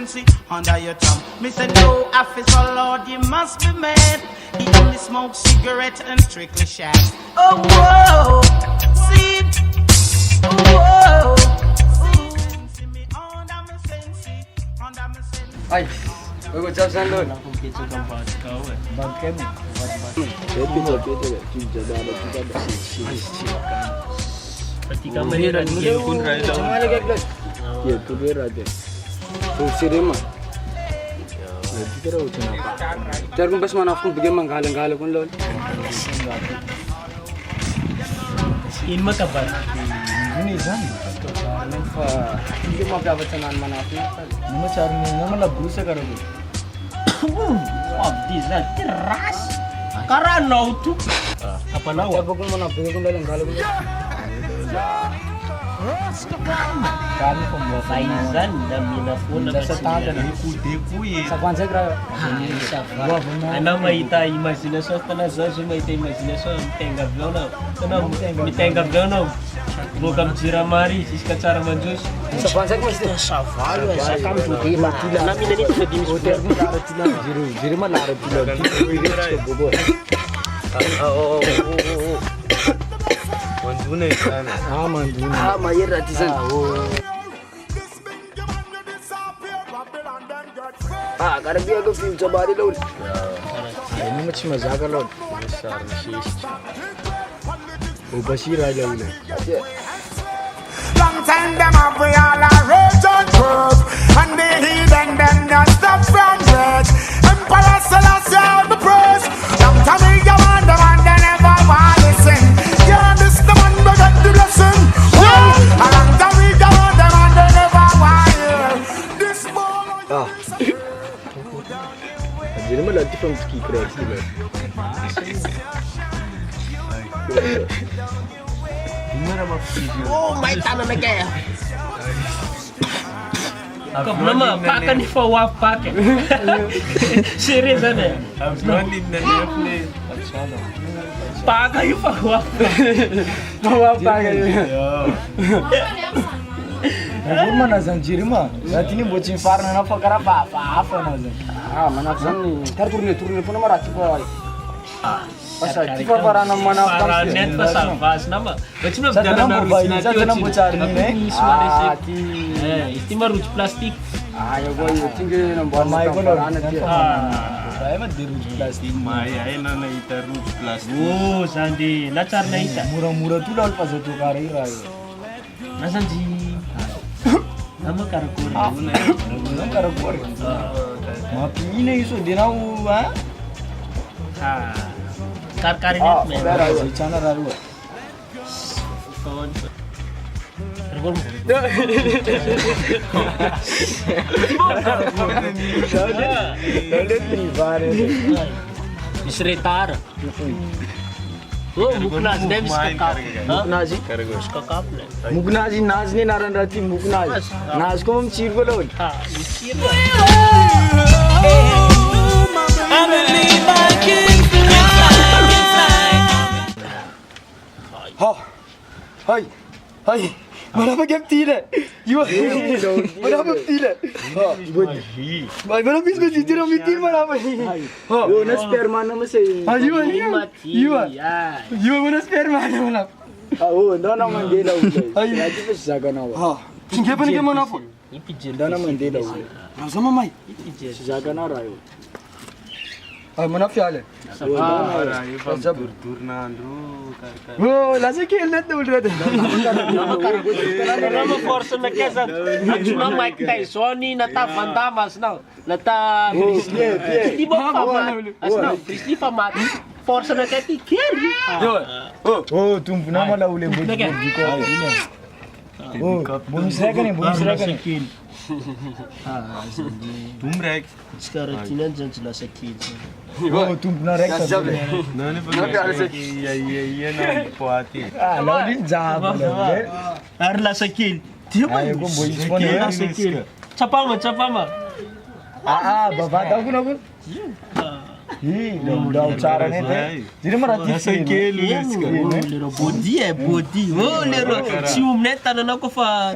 sense under your thumb. Me say no officer, Lord, you must be mad. He only smoke cigarette and strictly shags. Oh whoa, see, oh whoa, see me under my sense, under my sense. Ay, bago jab san lo. Ketika mahirap dia pun raya. Cuma lagi kelas. Ya, tu dia raya. Tu sirema. Ya, kita tahu kenapa. Terus pas mana aku pergi menggalang-galang pun lo. In mah kabar. Ini zan. Nampak. Ini mau apa canan mana aku? Nama cari ni, nama lah berusaha karo. Wah, dia keras. Karena tu. Apa nak? Apa pun mana pergi pun galang-galang. Kami pembuat Faizan dan Minafun dah setahun dah deku ye. Sakuan saya kira. Ana maita imaginação tanah zaju maita imaginação tenga vlona. Tanah mi tenga vlona. Bokam jiramari siska cara manjus. Sakuan saya mesti Savalo essa kam tuti matila. Na mina ni tadi hotel ni lara tila jiru mah lara tila. Bobo. Mandune sana. Mandune. mayar ratisan. Kadang dia aku film coba di laut. Ini macam mazak laut. Besar sis. Oh Bashir aja ini. Long time them have we all a rage and curve, and the heathen them not stop from rage. Emperor Selassie all the praise. Long time we go on them and they never want to listen. Yeah, this the man we get the lesson. Well, a long time we go on them and they never want to hear. This boy. Jadi mana lagi from ski crash ni? Oh, mai tanah nak ya. Kau nama pakai ni fawaf pakai. Serius ada. Abdulin na play. Pakai fawaf. Fawaf pakai. Aku mana zanjir mah. Nanti ni bocin farna na fakar apa nazar. Mana zan ni. Tar turun pun nama rati kau. Pasal tiba barang mana Para net pasal pas nama. Macam mana Jangan mobile, jangan bocor ni. Istimewa ruj plastik. Ya gua tinggal nombor mai gua anak dia. Saya mah di ruj plastik. Maya ina na ita ruj plastic. Oh, Sandi, lacar na ita. Murah-murah tu dah pas tu kari raya. Nasan si? Nama karakuri. Nama karakuri. Mapi ini isu dia nak Kar-karinet men. Si chana raru. Kawan. Tergol. Dah tiba ni. Isretar. Oh, muknaz dem skakap. Muknazi. Skakap le. Muknazi naz ni naran rati muknaz. Naz ko hum cheer bolo. Ha, isir. I believe I can fly. Hai. Mana macam tidak? You. Mana macam tidak? Mana bis bis jira mitir mana apa? Oh, nas spare mana masih? You mana spare mana? Oh, dah nama dia lah. Hai, aja bis jaga nawa. Tinggal apa ni mana apa? Ipijel. Dah nama dia lah. Sama mai. Ipijel. Jaga nawa rayo. Mana fiale? Turna andru. Oh, lasa खेलने तो उड़ रहा था. Nama force na kesa. Acuna Mike Tyson ni nata fantamas now. Nata Di ba famat? Asna, Grizzly famat. Force na keti keri. Oh, तुम पुन्हा मला उले बोल Oh, bonus rek ni, bonus rek ni. Tumrek. Sekarang tinan jangan jelas sakit. Oh, तुम पुन्हा rek sa. Nani pag iya na puati. Lalu ni jam. Arla sakit. Dia Ayo ko boys ko na. sakit. Chapama. Baba tahu ko na ko. Dah ucaran ni. Jadi marati Sakit Lero body body. Oh, lero cium net tanah aku fa.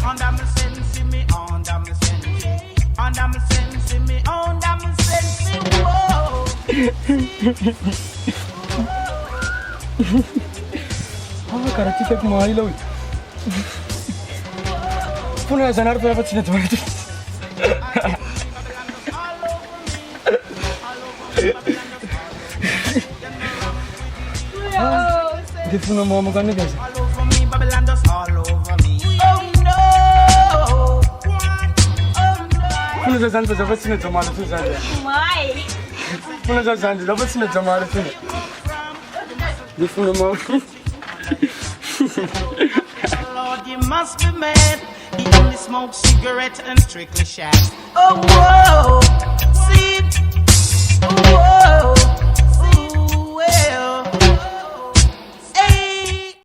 Under my sense, Cara, tika kumahal law. Puno zanar pa dapat sinatawag ito. Hindi puno mo maganda guys. Puno sa santo dapat sinatawag ito sa atin. Puno sa santo dapat sinatawag ito. Hindi puno mo. Lord, you must be mad. He only smokes cigarettes and strictly shags. Oh, whoa.